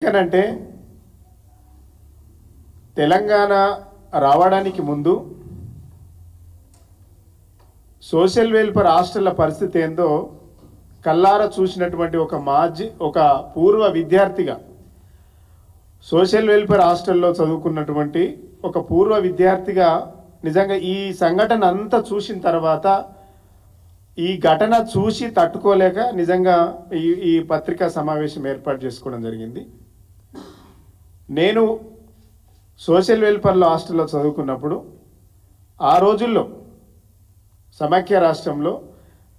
ఎందుకనంటే తెలంగాణ రావడానికి ముందు సోషల్ వెల్ఫేర్ హాస్టళ్ల పరిస్థితి ఏందో కల్లారా చూసినటువంటి ఒక పూర్వ విద్యార్థిగా, సోషల్ వెల్ఫేర్ హాస్టల్లో చదువుకున్నటువంటి ఒక పూర్వ విద్యార్థిగా నిజంగా ఈ సంఘటన అంతా చూసిన తర్వాత, ఈ ఘటన చూసి తట్టుకోలేక నిజంగా ఈ పత్రికా సమావేశం ఏర్పాటు చేసుకోవడం జరిగింది. నేను సోషల్ వెల్ఫేర్లో హాస్టల్లో చదువుకున్నప్పుడు ఆ రోజుల్లో సమైక్య రాష్ట్రంలో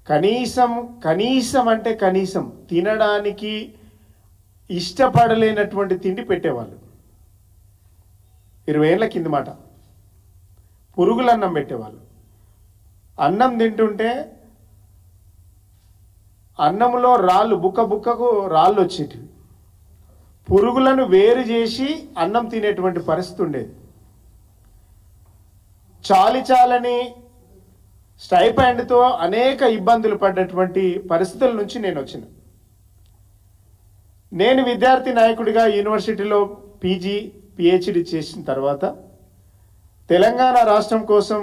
కనీసం అంటే కనీసం తినడానికి ఇష్టపడలేనటువంటి తిండి పెట్టేవాళ్ళు. 20 ఏళ్ల కింద మాట. పురుగుల అన్నం పెట్టేవాళ్ళు. అన్నం తింటుంటే అన్నంలో రాళ్ళు, బుక్కకు రాళ్ళు వచ్చేటివి. పురుగులను వేరు చేసి అన్నం తినేటువంటి పరిస్థితి ఉండేది. చాలని స్టైపెండ్తో అనేక ఇబ్బందులు పడ్డటువంటి పరిస్థితుల నుంచి నేను వచ్చిన. నేను విద్యార్థి నాయకుడిగా యూనివర్సిటీలో పీజీ పిహెచ్డి చేసిన తర్వాత తెలంగాణ రాష్ట్రం కోసం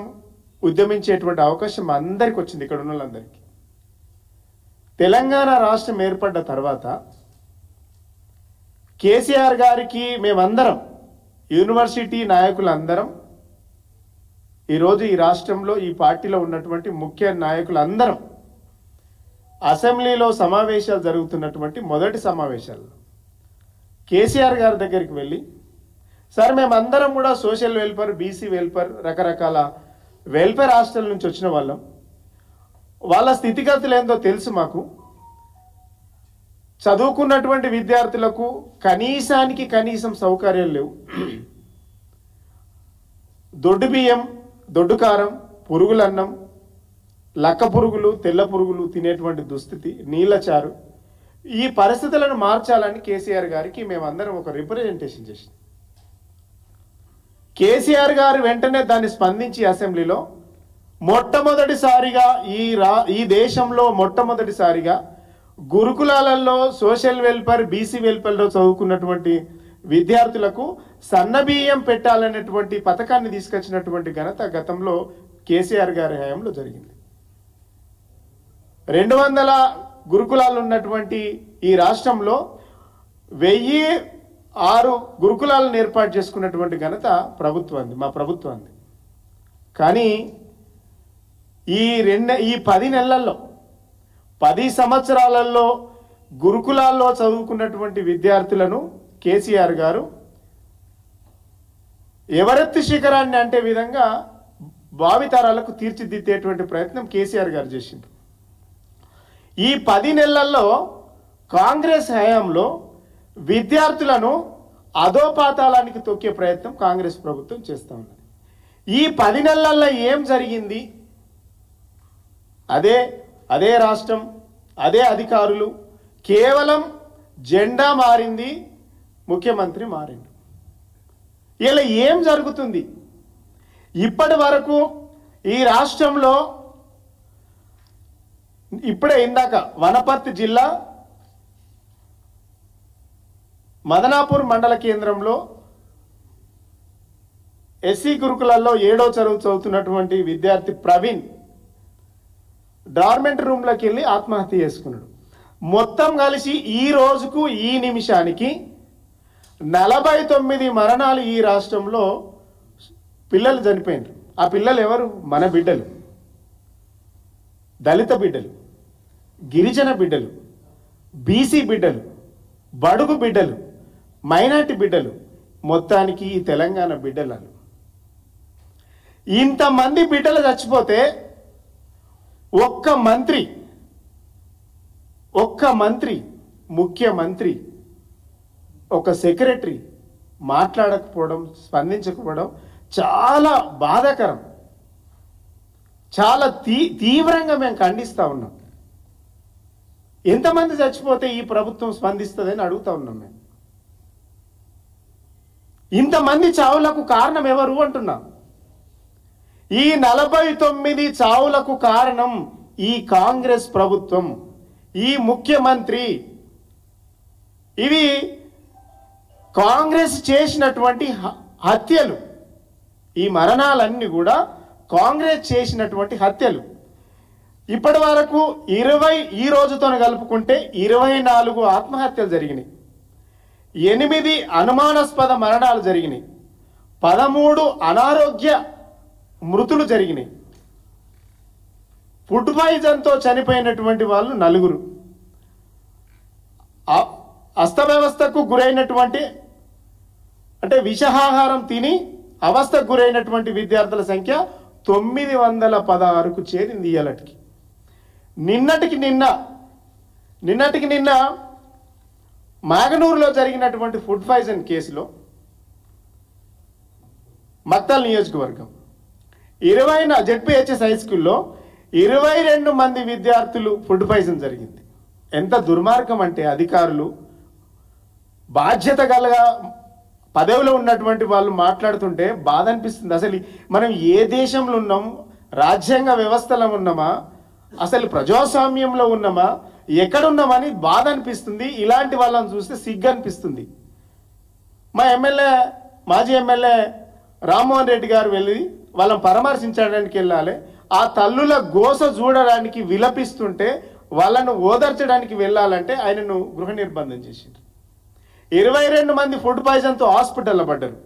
ఉద్యమించేటువంటి అవకాశం అందరికి వచ్చింది, ఇక్కడ ఉన్న వాళ్ళందరికీ. తెలంగాణ రాష్ట్రం ఏర్పడ్డ తర్వాత కేసీఆర్ గారికి మేమందరం, యూనివర్సిటీ నాయకులందరం, ఈరోజు ఈ రాష్ట్రంలో ఈ పార్టీలో ఉన్నటువంటి ముఖ్య నాయకులందరం అసెంబ్లీలో సమావేశాలు జరుగుతున్నటువంటి మొదటి సమావేశాల్లో కేసీఆర్ గారి దగ్గరికి వెళ్ళి, సార్ మేమందరం కూడా సోషల్ వెల్ఫేర్, బీసీ వెల్ఫేర్, రకరకాల వెల్ఫేర్ హాస్టల్ నుంచి వచ్చిన వాళ్ళం, వాళ్ళ స్థితిగతులు ఏందో తెలుసు మాకు. చదువుకున్నటువంటి విద్యార్థులకు కనీసానికి కనీసం సౌకర్యాలు లేవు. దొడ్డు బియ్యం, దొడ్డు కారం, పురుగులన్నం, లక్క పురుగులు, తెల్ల పురుగులు తినేటువంటి దుస్థితి, నీళ్ళచారు. ఈ పరిస్థితులను మార్చాలని కేసీఆర్ గారికి మేమందరం ఒక రిప్రజెంటేషన్ చేసింది. కేసీఆర్ గారు వెంటనే దాన్ని స్పందించి అసెంబ్లీలో మొట్టమొదటిసారిగా ఈ దేశంలో మొట్టమొదటిసారిగా గురుకులాలలో సోషల్ వెల్ఫేర్, బీసీ వెల్ఫేర్లో చదువుకున్నటువంటి విద్యార్థులకు సన్నబియ్యం పెట్టాలనేటువంటి పథకాన్ని తీసుకొచ్చినటువంటి ఘనత గతంలో కేసీఆర్ గారి హయాంలో జరిగింది. 200 గురుకులాలు ఉన్నటువంటి ఈ రాష్ట్రంలో 1006 గురుకులాలను ఏర్పాటు చేసుకున్నటువంటి ఘనత ప్రభుత్వాన్ని, మా ప్రభుత్వాన్ని. కానీ ఈ 10 నెలల్లో, 10 సంవత్సరాలలో గురుకులాల్లో చదువుకున్నటువంటి విద్యార్థులను కేసీఆర్ గారు ఎవరెత్తి శిఖరాన్ని అంటే విధంగా భావితరాలకు తీర్చిదిద్దేటువంటి ప్రయత్నం కేసీఆర్ గారు చేసింది. ఈ 10 నెలల్లో కాంగ్రెస్ హయాంలో విద్యార్థులను అధోపాతాళానికి తొక్కే ప్రయత్నం కాంగ్రెస్ ప్రభుత్వం చేస్తూ ఉన్నది. ఈ 10 నెలల్లో ఏం జరిగింది? అదే రాష్ట్రం, అదే అధికారులు, కేవలం జెండా మారింది, ముఖ్యమంత్రి మారిండు. ఇలా ఏం జరుగుతుంది? ఇప్పటి వరకు ఈ రాష్ట్రంలో ఇప్పుడే ఇందాక వనపర్తి జిల్లా మదనాపూర్ మండల కేంద్రంలో ఎస్సీ గురుకులాల్లో 7వ తరగతి చదువుతున్నటువంటి విద్యార్థి ప్రవీణ్ డార్మెంట్ రూమ్లోకి వెళ్ళి ఆత్మహత్య చేసుకున్నాడు. మొత్తం కలిసి ఈ రోజుకు, ఈ నిమిషానికి 49 మరణాలు ఈ రాష్ట్రంలో పిల్లలు చనిపోయినారు. ఆ పిల్లలు ఎవరు? మన బిడ్డలు, దళిత బిడ్డలు, గిరిజన బిడ్డలు, బీసీ బిడ్డలు, బడుగు బిడ్డలు, మైనార్టీ బిడ్డలు, మొత్తానికి ఈ తెలంగాణ బిడ్డలను. ఇంతమంది బిడ్డలు చచ్చిపోతే ఒక్క మంత్రి, ముఖ్యమంత్రి, ఒక సెక్రటరీ మాట్లాడకపోవడం, స్పందించకపోవడం చాలా బాధాకరం. చాలా తీవ్రంగా మేము ఖండిస్తూ ఉన్నాం. ఎంతమంది చచ్చిపోతే ఈ ప్రభుత్వం స్పందిస్తుందని అడుగుతా ఉన్నాం మేము. ఇంతమంది చావులకు కారణం ఎవరు అంటున్నాం. ఈ 49 చావులకు కారణం ఈ కాంగ్రెస్ ప్రభుత్వం, ఈ ముఖ్యమంత్రి. ఇవి కాంగ్రెస్ చేసినటువంటి హత్యలు, ఈ మరణాలన్నీ కూడా కాంగ్రెస్ చేసినటువంటి హత్యలు. ఇప్పటి వరకు 20 ఈ రోజుతో కలుపుకుంటే 24 ఆత్మహత్యలు జరిగినాయి, 8 అనుమానాస్పద మరణాలు జరిగినాయి, 13 అనారోగ్య మృతులు జరిగినాయి. ఫుడ్ పాయిజన్తో చనిపోయినటువంటి వాళ్ళు 4. అస్తవ్యవస్థకు గురైనటువంటి అంటే విషాహారం తిని అవస్థకు గురైనటువంటి విద్యార్థుల సంఖ్య 916కు చేరింది ఇయ్యాలటికి. నిన్నటికి నిన్న మాగనూరులో జరిగినటువంటి ఫుడ్ పాయిజన్ కేసులో మక్తల్ నియోజకవర్గం 20 జెడ్పీహెచ్ఎస్ హై స్కూల్లో 22 మంది విద్యార్థులు ఫుడ్ పాయిజన్ జరిగింది. ఎంత దుర్మార్గం అంటే అధికారులు బాధ్యత గలగా పదవిలో ఉన్నటువంటి వాళ్ళు మాట్లాడుతుంటే బాధ అనిపిస్తుంది. అసలు మనం ఏ దేశంలో ఉన్నాం, రాజ్యాంగ వ్యవస్థలో ఉన్నామా, అసలు ప్రజాస్వామ్యంలో ఉన్నామా, ఎక్కడున్నామని బాధ అనిపిస్తుంది. ఇలాంటి వాళ్ళని చూస్తే సిగ్గు అనిపిస్తుంది. మా మాజీ ఎమ్మెల్యే రామ్మోహన్ రెడ్డి గారు వెళ్ళి వాళ్ళని పరామర్శించడానికి వెళ్ళాలి. ఆ తల్లుల గోస చూడడానికి విలపిస్తుంటే వాళ్ళను ఓదార్చడానికి వెళ్ళాలంటే ఆయనను గృహ నిర్బంధం చేసిండ్రు. 22 మంది ఫుడ్ పాయిజన్తో హాస్పిటల్లో పడ్డారు.